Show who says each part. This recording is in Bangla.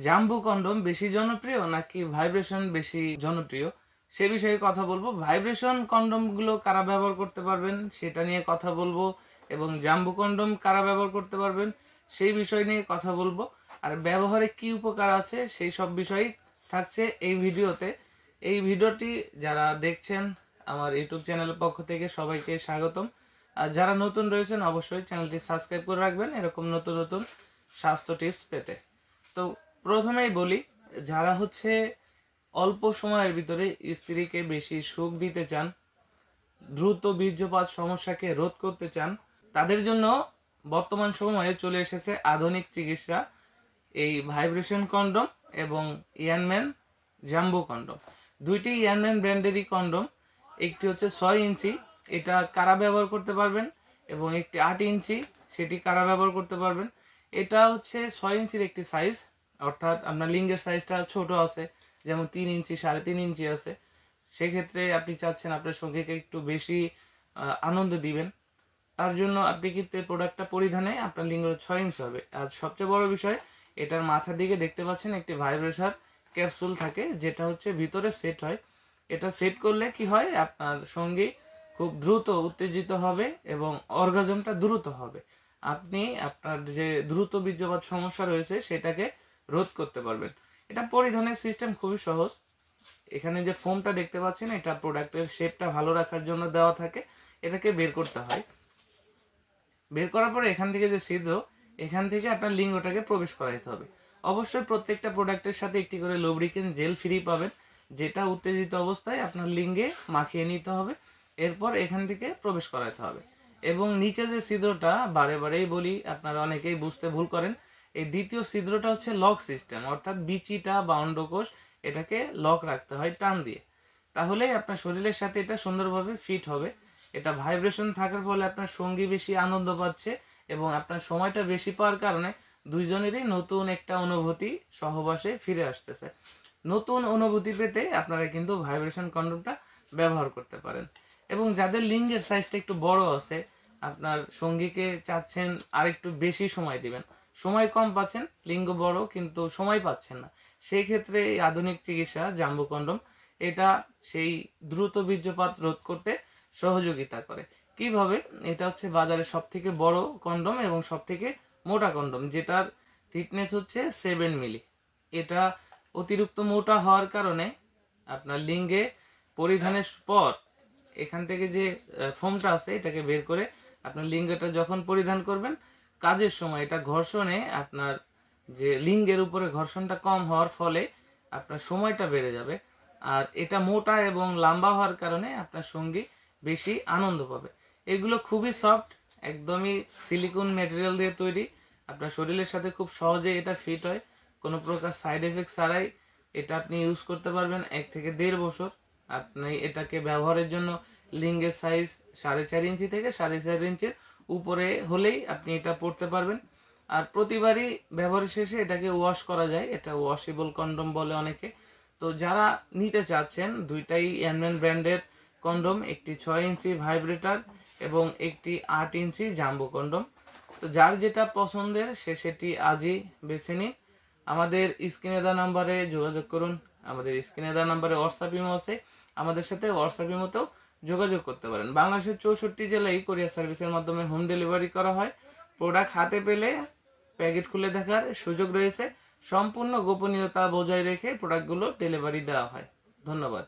Speaker 1: জাম্বু কন্ডম বেশি জনপ্রিয় নাকি ভাইব্রেশন বেশি জনপ্রিয় সে বিষয়ে কথা বলবো। ভাইব্রেশন কন্ডমগুলো কারা ব্যবহার করতে পারবেন সেটা নিয়ে কথা বলবো, এবং জাম্বু কন্ডম কারা ব্যবহার করতে পারবেন সেই বিষয় নিয়ে কথা বলবো। আর ব্যবহারে কি উপকার আছে সেই সব বিষয়ই থাকছে এই ভিডিওতে। এই ভিডিওটি যারা দেখছেন আমার ইউটিউব চ্যানেলের পক্ষ থেকে সবাইকে স্বাগতম। আর যারা নতুন রয়েছেন অবশ্যই চ্যানেলটি সাবস্ক্রাইব করে রাখবেন এরকম নতুন নতুন স্বাস্থ্য টিপস পেতে। তো প্রথমেই বলি, যারা হচ্ছে অল্প সময়ের ভিতরে স্ত্রীকে বেশি সুখ দিতে চান, দ্রুত বীর্যপাত সমস্যাকে রোধ করতে চান, তাদের জন্য বর্তমান সময়ে চলে এসেছে আধুনিক চিকিৎসা, এই ভাইব্রেশন কন্ডম এবং ইয়ানম্যান জাম্বো কন্ডম। দুইটি ইয়ানম্যান ব্র্যান্ডেরই কন্ডম। একটি হচ্ছে 6 ইঞ্চি, এটা কারা ব্যবহার করতে পারবেন, এবং একটি 8 ইঞ্চি, সেটি কারা ব্যবহার করতে পারবেন। এটা হচ্ছে 6 ইঞ্চির একটি সাইজ, অর্থাৎ আপনার লিঙ্গের সাইজটা ছোট আছে, যেমন 3 ইঞ্চি 3.5 ইঞ্চি আছে। সেক্ষেত্রে আপনি চাচ্ছেন আপনার সঙ্গীকে একটু বেশি আনন্দ দিবেন, তার জন্য আপনি কিন্তু এই প্রোডাক্টটা পরিধানে আপনার লিঙ্গ 6 ইঞ্চি হবে। আর সবচেয়ে বড় বিষয়, এটার মাথার দিকে দেখতে পাচ্ছেন একটি ভাইব্রেশন ক্যাপসুল থাকে, যেটা হচ্ছে ভিতরে সেট হয়। এটা সেট করলে কি হয়, আপনার সঙ্গী খুব দ্রুত উত্তেজিত হবে এবং অর্গাজমটা দ্রুত হবে। আপনি আপনার যে দ্রুত বীর্যপাত সমস্যা রয়েছে সেটাকে রোধ করতে পারবেন। এটা পরিধানের সিস্টেম খুবই সহজ। এখানে যে ফোমটা দেখতে পাচ্ছেন এটা প্রোডাক্টের শেপটা ভালো রাখার জন্য দেওয়া থাকে। এটাকে বের করতে হয়, বের করার পরে এখান থেকে যে ছিদ্র, এখান থেকে আপনার লিঙ্গটাকে প্রবেশ করাইতে হবে। অবশ্যই প্রত্যেকটা প্রোডাক্টের সাথে একটি করে লুব্রিকেন্ট জেল ফ্রি পাবেন, যেটা উত্তেজিত অবস্থায় আপনার লিঙ্গে মাখিয়ে নিতে হবে, এরপর এখান থেকে প্রবেশ করাইতে হবে। এবং নিচে যে ছিদ্রটা, বারে বারেই বলি, আপনারা অনেকেই বুঝতে ভুল করেন, এই দ্বিতীয় ছিদ্রটা হচ্ছে লক সিস্টেম, অর্থাৎ বিচিটা বা অন্ডকোষ, এটাকে লক রাখতে হয় টান দিয়ে, তাহলেই আপনার শরীরের সাথে এটা সুন্দরভাবে ফিট হবে। এটা ভাইব্রেশন থাকার ফলে আপনার সঙ্গী বেশি আনন্দ পাচ্ছে, এবং আপনার সময়টা বেশি পাওয়ার কারণে দুইজনেরই নতুন একটা অনুভূতি সহবাসে ফিরে আসতেছে। নতুন অনুভূতি পেতে আপনারা কিন্তু ভাইব্রেশন কন্ডোমটা ব্যবহার করতে পারেন। এবং যাদের লিঙ্গের সাইজটা একটু বড় আছে, আপনার সঙ্গীকে চাচ্ছেন আর একটু বেশি সময় দিবেন, সময় কম পাচ্ছেন, লিঙ্গ বড় কিন্তু সময় পাচ্ছেন না, সেই ক্ষেত্রে এই আধুনিক চিকিৎসা জাম্বো কন্ডম এটা সেই দ্রুত বীর্যপাত রোধ করতে সহযোগিতা করে। কিভাবে? এটা হচ্ছে বাজারে সব থেকে বড় কন্ডম এবং সব থেকে মোটা কন্ডম, যেটার থিকনেস হচ্ছে 7 মিলি। এটা অতিরিক্ত মোটা হওয়ার কারণে আপনার লিঙ্গে পরিধানের পর এখান থেকে যে ফোমটা আছে এটাকে বের করে আপনার লিঙ্গটা যখন পরিধান করবেন, কাজের সময় এটা ঘর্ষণে আপনার যে লিঙ্গের উপরে ঘর্ষণটা কম হওয়ার ফলে আপনার সময়টা বেড়ে যাবে। আর এটা মোটা এবং লম্বা হওয়ার কারণে আপনার সঙ্গী বেশি আনন্দ পাবে। এগুলো খুবই সফট, একদমই সিলিকন ম্যাটেরিয়াল দিয়ে তৈরি, আপনার শরীরের সাথে খুব সহজে এটা ফিট হয়, কোনো প্রকার সাইড এফেক্ট ছাড়াই এটা আপনি ইউজ করতে পারবেন 1 থেকে 1.5 বছর। আপনি এটাকে ব্যবহারের জন্য লিঙ্গের সাইজ 4.5 ইঞ্চি থেকে 4.5 ইঞ্চির উপরে হলেই আপনি এটা পড়তে পারবেন। আর প্রতিবারই ব্যবহারের শেষে এটাকে ওয়াশ করা যায়, এটা ওয়াশেবল কন্ডম বলে অনেকে। তো যারা নিতে চাচ্ছেন, দুইটাই অ্যানম্যান ব্র্যান্ডের কন্ডম, একটি 6 ইঞ্চি ভাইব্রেটর এবং একটি 8 ইঞ্চি জাম্বো কন্ডম। তো যার যেটা পছন্দের সে সেটি আজই বেছে নিন। আমাদের স্ক্রিনে দেওয়া নাম্বারে যোগাযোগ করুন। আমাদের স্ক্রিনে দেওয়া নাম্বারে হোয়াটসঅ্যাপ ইমো আছে, আমাদের সাথে হোয়াটসঅ্যাপ ইমোতেও যোগাযোগ করতে পারেন। বাংলাদেশের 64 জেলায় কোরিয়ার সার্ভিসের মাধ্যমে হোম ডেলিভারি করা হয়। প্রোডাক্ট হাতে পেলে প্যাকেট খুলে দেখার সুযোগ রয়েছে। সম্পূর্ণ গোপনীয়তা বজায় রেখে প্রোডাক্টগুলো ডেলিভারি দেওয়া হয়। ধন্যবাদ।